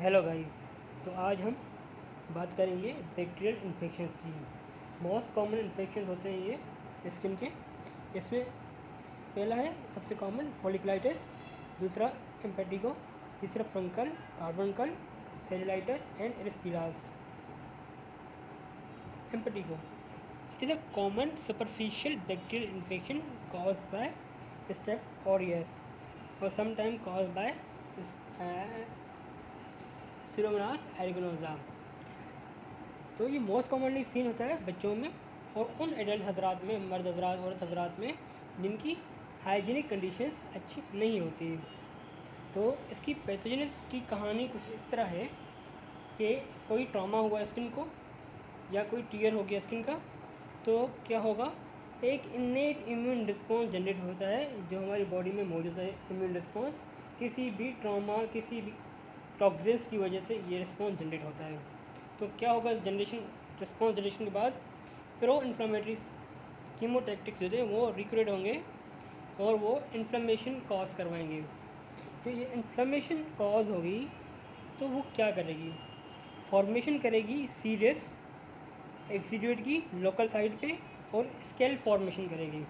Hello guys. तो आज हम बात करेंगे बैक्टीरियल इन्फेक्शंस की। मोस्ट कॉमन इन्फेक्शन होते हैं ये स्किन के। इसमें पहला है सबसे कॉमन फॉलिकुलाइटिस, दूसरा इम्पेटिगो, तीसरा furuncle, carbuncle, cellulitis and erysipelas. Impetigo, it is a common superficial bacterial infection caused by Staph aureus or sometimes caused by Pseudomonas aeruginosa। तो ये मोस्ट कॉमनली सीन होता है बच्चों में और उन एडल्ट हजरात में, मर्द हजरात, औरत हजरात में जिनकी हाइजीनिक कंडीशंस अच्छी नहीं होती। तो इसकी पैथोजेनेस की कहानी कुछ इस तरह है कि कोई ट्रॉमा हुआ स्किन को या कोई टीयर हो गया स्किन का, तो क्या होगा, एक इन्नेट इम्यून रिस्पॉन्स जनरेट होता है जो हमारी बॉडी में मौजूद है। इम्यून रिस्पॉन्स किसी भी ट्रॉमा, किसी भी टॉक्सिन्स की वजह से ये रिस्पॉन्स जनरेट होता है। तो क्या होगा, रिस्पॉन्स जनरेशन के बाद प्रो इन्फ्लामेटरी कीमोटैक्टिक्स जो थे वो रिक्रूट होंगे और वो इन्फ्लामेशन कॉज करवाएंगे। तो ये इन्फ्लामेशन कॉज होगी तो वो क्या करेगी, फॉर्मेशन करेगी सीरियस एक्सीड्यूट की लोकल साइड पे और स्केल फॉर्मेशन करेगी।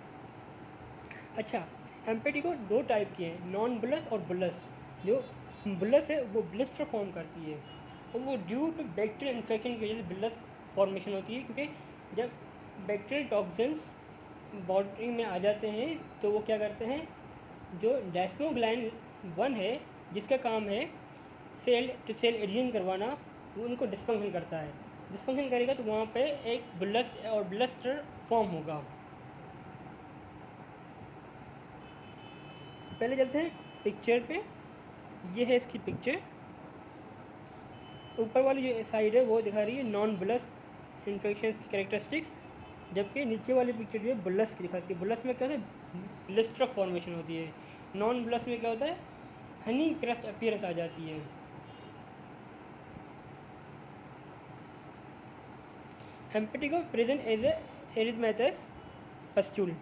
अच्छा, एम्पेटिको दो टाइप की है, नॉन बुलस और बुलस। जो बुलस है वो ब्लिस्टर फॉर्म करती है और वो ड्यू टू बैक्टीरियल इन्फेक्शन की वजह से बुलस फॉर्मेशन होती है, क्योंकि जब बैक्टीरियल टॉक्सिन्स बॉडी में आ जाते हैं तो वो क्या करते हैं, जो डेस्मोग्लाइन 1 है जिसका काम है सेल टू सेल एडिशन करवाना, वो उनको डिस्फंक्शन करता है। डिस्फंक्शन करेगा तो वहाँ पे एक बुलस और ब्लस्टर फॉर्म होगा। पहले चलते हैं पिक्चर पे। ये है इसकी पिक्चर। ऊपर वाली जो साइड है वो दिखा रही है नॉन बुलस इन्फेक्शन की कैरेक्टरिस्टिक्स, जबकि नीचे वाली पिक्चर जो है बुलस की दिखाती है। बुलस में क्या होता है, ब्लिस्टर फॉर्मेशन होती है। नॉन बुलस में क्या होता है, हनी क्रस्ट अपीयरेंस आ जाती है। Impetigo present as erythematous pustule,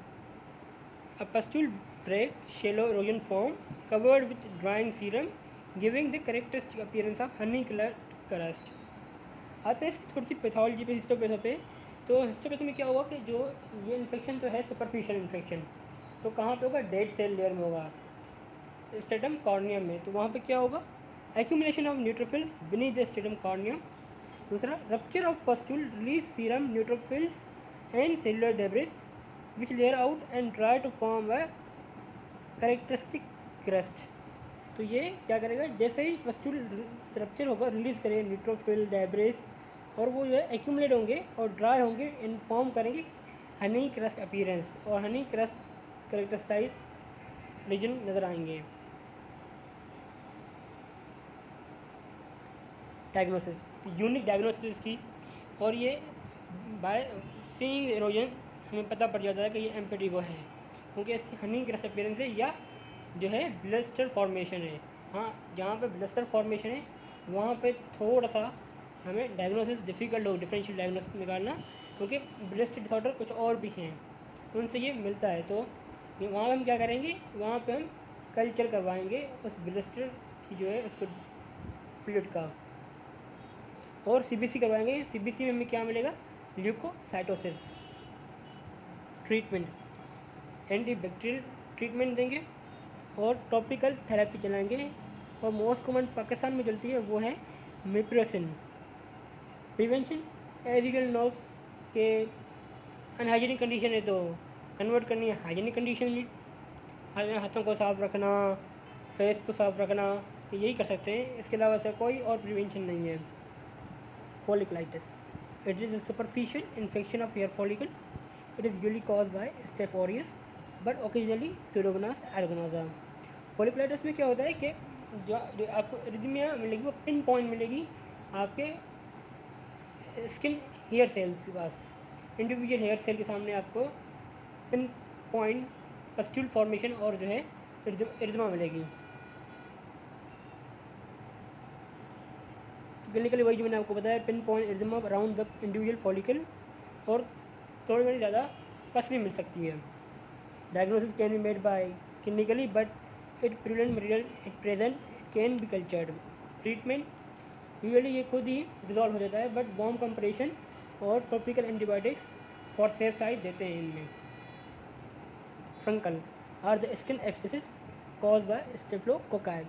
a pustule break shallow erosion form covered with drying serum giving the characteristic appearance of honey colored crust। आते हैं इसकी थोड़ी सी पैथोलॉजी पे, हिस्टोपैथो पे। तो हिस्टोपैथो में क्या हुआ कि जो ये इन्फेक्शन तो है सुपरफिशियल इन्फेक्शन, तो कहाँ पे होगा, डेड सेल लेयर में होगा, स्टेटम कॉर्नियम में। तो वहाँ पे क्या होगा, accumulation of neutrophils beneath the stratum corneum. दूसरा, rupture of pustule release serum neutrophils and cellular debris which layer out and try to form a characteristic crust। तो ये क्या करेगा, जैसे ही पस्टूल रप्चर होगा, रिलीज़ करेगा न्यूट्रोफिल डेब्रिस, और वो जो है एक्यूमुलेट होंगे और ड्राई होंगे, इन फॉर्म करेंगे हनी क्रस्ट अपीयरेंस, और हनी क्रस्ट करेक्टरिस्टाइज रीजन नज़र आएंगे। डायग्नोसिस, यूनिक डायग्नोसिस इसकी, और ये बाय सीइंग एरोजन हमें पता पड़ जाता है कि ये एम्पेटिगो है, क्योंकि इसकी हनी क्रस्ट अपीयरेंस है या जो है ब्लिस्टर फॉर्मेशन है। हाँ, जहाँ पे ब्लिस्टर फॉर्मेशन है वहाँ पे थोड़ा सा हमें डायग्नोसिस डिफ़िकल्ट हो, डिफरेंशियल डायग्नोसिस निकालना, क्योंकि ब्लिस्टर डिसऑर्डर कुछ और भी हैं, उनसे ये मिलता है। तो वहाँ हम क्या करेंगे, वहाँ पे हम कल्चर करवाएंगे उस ब्लिस्टर की जो है उसको फ्लूइड का, और सीबीसी करवाएंगे। सीबीसी में हमें क्या मिलेगा, ल्यूकोसाइटोसिस। ट्रीटमेंट, एंटीबैक्टीरियल ट्रीटमेंट देंगे और टॉपिकल थेरेपी चलाएंगे, और मोस्ट कॉमन पाकिस्तान में चलती है वो है मिप्रोसिन। प्रिवेंशन, एज यूजुअल नोज के अनहाइजीनिक कंडीशन है तो कन्वर्ट करनी है हाइजीनिक कंडीशन में, हाथों को साफ रखना, फेस को साफ रखना, तो यही कर सकते हैं। इसके अलावा से कोई और प्रिवेंशन नहीं है। Folliculitis, it is a superficial infection of hair follicle. It is usually caused by Staph aureus, but occasionally Pseudomonas aeruginosa। Folliculitis में क्या होता है कि जो आपको एरिथमिया मिलेगी वो पिन पॉइंट मिलेगी आपके स्किन हेयर सेल्स के पास। इंडिविजुअल हेयर सेल के सामने आपको पिन पॉइंट पस्ट्यूल फॉर्मेशन और जो है एरिथमा मिलेगी। क्लिनिकली वही जो मैंने आपको बताया, pin point erythema around the individual follicle, और थोड़ी बड़ी ज़्यादा पसली मिल सकती है। Diagnosis can be made by clinically but it prevalent material it present can be cultured. Treatment, usually ये खुद ही रिजॉल्व हो जाता है, बट वार्म कंप्रेशन और topical antibiotics for safe side देते हैं इनमें। Furuncle are the skin abscesses caused by staphylococci.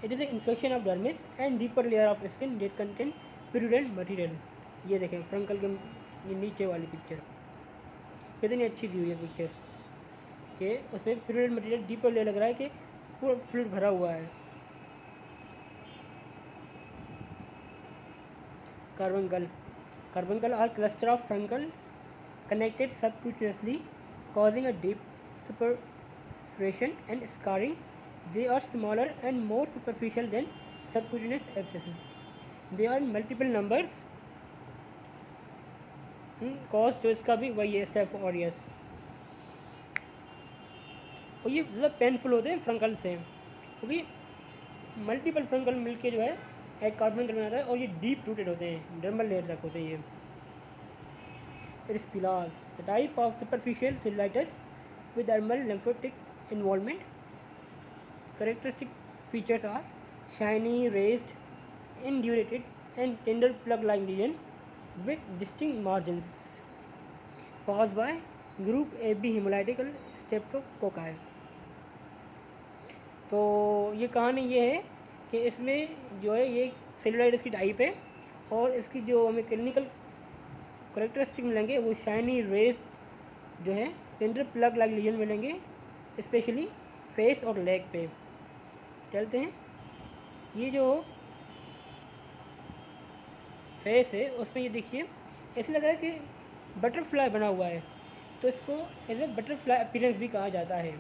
It is a infection of dermis and deeper layer of skin that contain purulent material. ये देखें fungal के ये नीचे वाली पिक्चर कितनी अच्छी दी हुई है पिक्चर कि उसमें प्यूरुलेंट मटीरियल डीपर लेयर लग रहा है कि पूरा फ्लूइड भरा हुआ है। Carbuncle are cluster of furuncles connected subcutaneously, causing a deep suppuration and scarring. They are smaller and more superficial than subcutaneous abscesses. They are in multiple numbers. Cause तो इसका भी वही है स्टेफ ऑरियस। और ये ज़्यादा पेनफुल होते हैं फ्रंकल से, क्योंकि मल्टीपल फ्रंकल मिलके जो है एक कार्बन बनाता है और ये डीप रूटेड होते हैं, डर्मल लेयर तक होते हैं ये। Erysipelas, the type of superficial cellulitis with dermal lymphatic involvement. Characteristic features are shiny, raised, indurated, and tender plug-like lesion with distinct margins, caused by group AB hemolytical streptococci. तो ये कहानी ये है कि इसमें जो है ये सेलुलाइटिस की टाइप है और इसकी जो हमें क्लिनिकल करेक्टरिस्टिक मिलेंगे वो शाइनी रेज जो है टेंडर प्लग लाइक लीजन मिलेंगे, स्पेशली फेस और लेग पे। चलते हैं, ये जो फेस है उसमें ये देखिए ऐसे लग रहा है कि बटरफ्लाई बना हुआ है, तो इसको एज ए बटरफ्लाई अपीयरेंस भी कहा जाता है।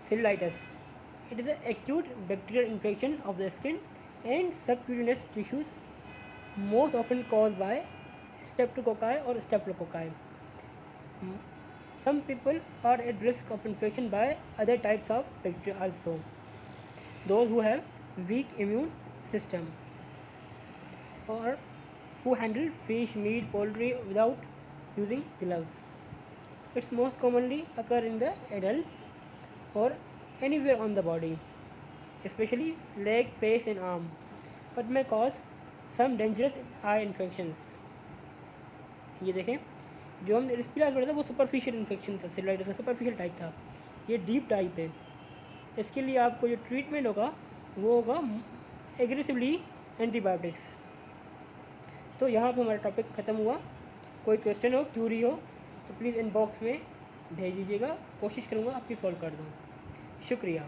Cellulitis. It is an acute bacterial infection of the skin and subcutaneous tissues, most often caused by streptococci or staphylococci. Some people are at risk of infection by other types of bacteria also. Those who have weak immune system or who handle fish, meat, poultry without using gloves. It's most commonly occur in the adults or anywhere on the body, especially leg, face and arm, but may cause some dangerous eye infections. ये देखें जो हम रिस्पिरास बोला था वो superficial infection था, cellulitis का superficial type था, ये डीप टाइप है। इसके लिए आपको जो ट्रीटमेंट होगा वो होगा एग्रेसिवली एंटीबायोटिक्स। तो यहाँ पे हमारा टॉपिक ख़त्म हुआ। कोई क्वेश्चन हो, क्यूरी हो तो प्लीज़ इनबॉक्स में भेज दीजिएगा, कोशिश करूँगा आपकी सॉल्व कर दूँ। शुक्रिया।